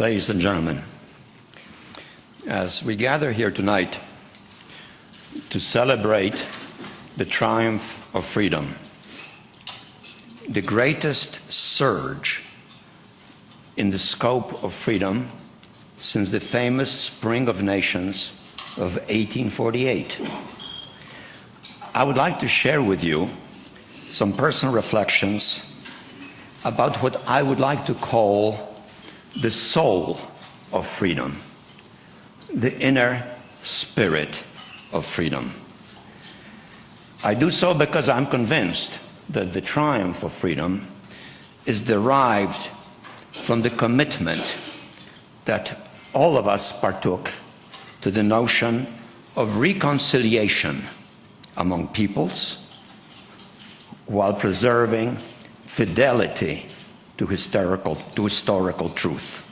Ladies and gentlemen, as we gather here tonight to celebrate the triumph of freedom, the greatest surge in the scope of freedom since the famous Spring of Nations of 1848. I would like to share with you some personal reflections about what I would like to call the soul of freedom, the inner spirit of freedom. I do so because I'm convinced that the triumph of freedom is derived from the commitment that all of us partook to the notion of reconciliation among peoples while preserving fidelity to historical truth.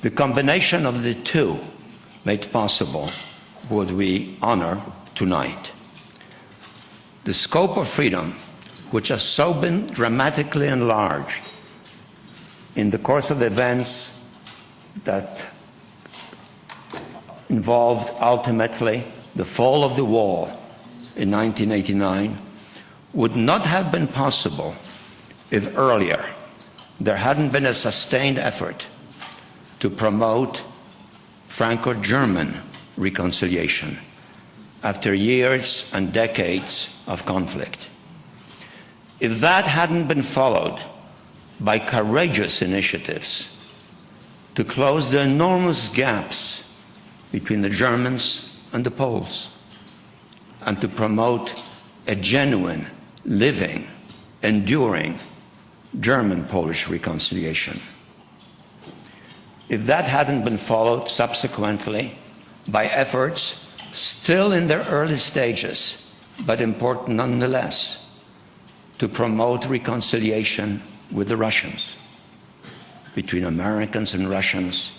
The combination of the two made possible what we honor tonight. The scope of freedom, which has so been dramatically enlarged in the course of events that involved ultimately the fall of the wall in 1989, would not have been possible if earlier there hadn't been a sustained effort to promote Franco-German reconciliation after years and decades of conflict. If that hadn't been followed by courageous initiatives to close the enormous gaps between the Germans and the Poles, and to promote a genuine, living, enduring German-Polish reconciliation. If that hadn't been followed subsequently by efforts still in their early stages, but important nonetheless, to promote reconciliation with the Russians, between Americans and Russians,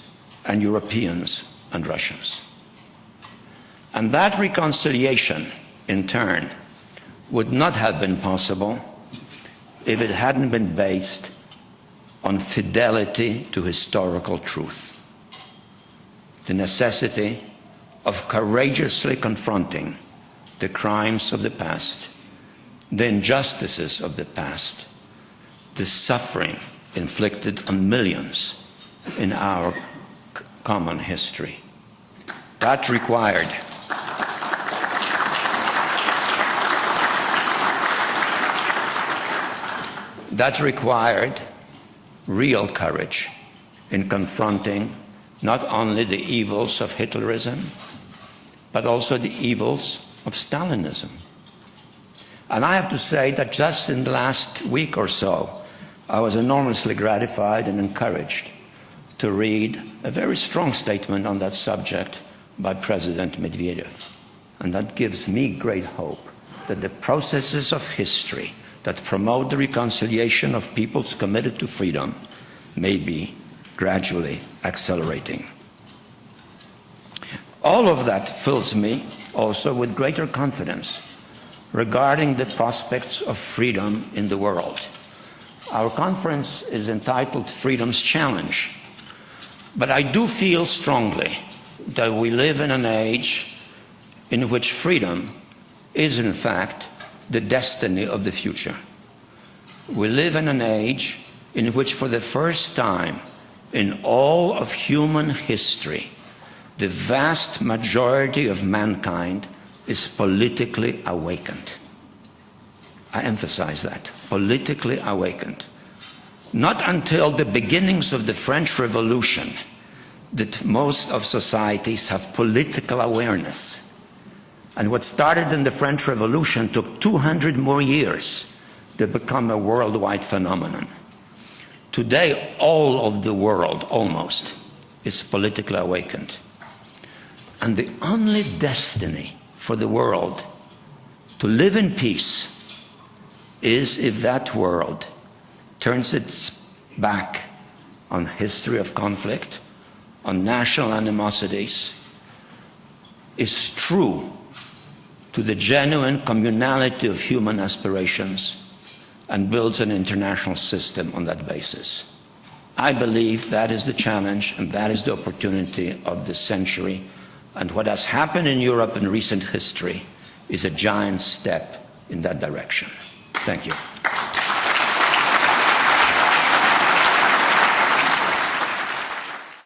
and Europeans and Russians. And that reconciliation, in turn, would not have been possible if it hadn't been based on fidelity to historical truth. The necessity of courageously confronting the crimes of the past, the injustices of the past, the suffering inflicted on millions in our common history. That required real courage in confronting not only the evils of Hitlerism, but also the evils of Stalinism. And I have to say that just in the last week or so, I was enormously gratified and encouraged to read a very strong statement on that subject by President Medvedev. And that gives me great hope that the processes of history that promote the reconciliation of peoples committed to freedom may be gradually accelerating. All of that fills me also with greater confidence regarding the prospects of freedom in the world. Our conference is entitled Freedom's Challenge, but I do feel strongly that we live in an age in which freedom is, in fact, the destiny of the future. We live in an age in which, for the first time in all of human history, the vast majority of mankind is politically awakened. I emphasize that, politically awakened. Not until the beginnings of the French Revolution did most of societies have political awareness. And what started in the French Revolution took 200 more years to become a worldwide phenomenon. Today, all of the world, almost, is politically awakened. And the only destiny for the world to live in peace is if that world turns its back on history of conflict, on national animosities, is true to the genuine communality of human aspirations, and builds an international system on that basis. I believe that is the challenge and that is the opportunity of this century. And what has happened in Europe in recent history is a giant step in that direction. Thank you.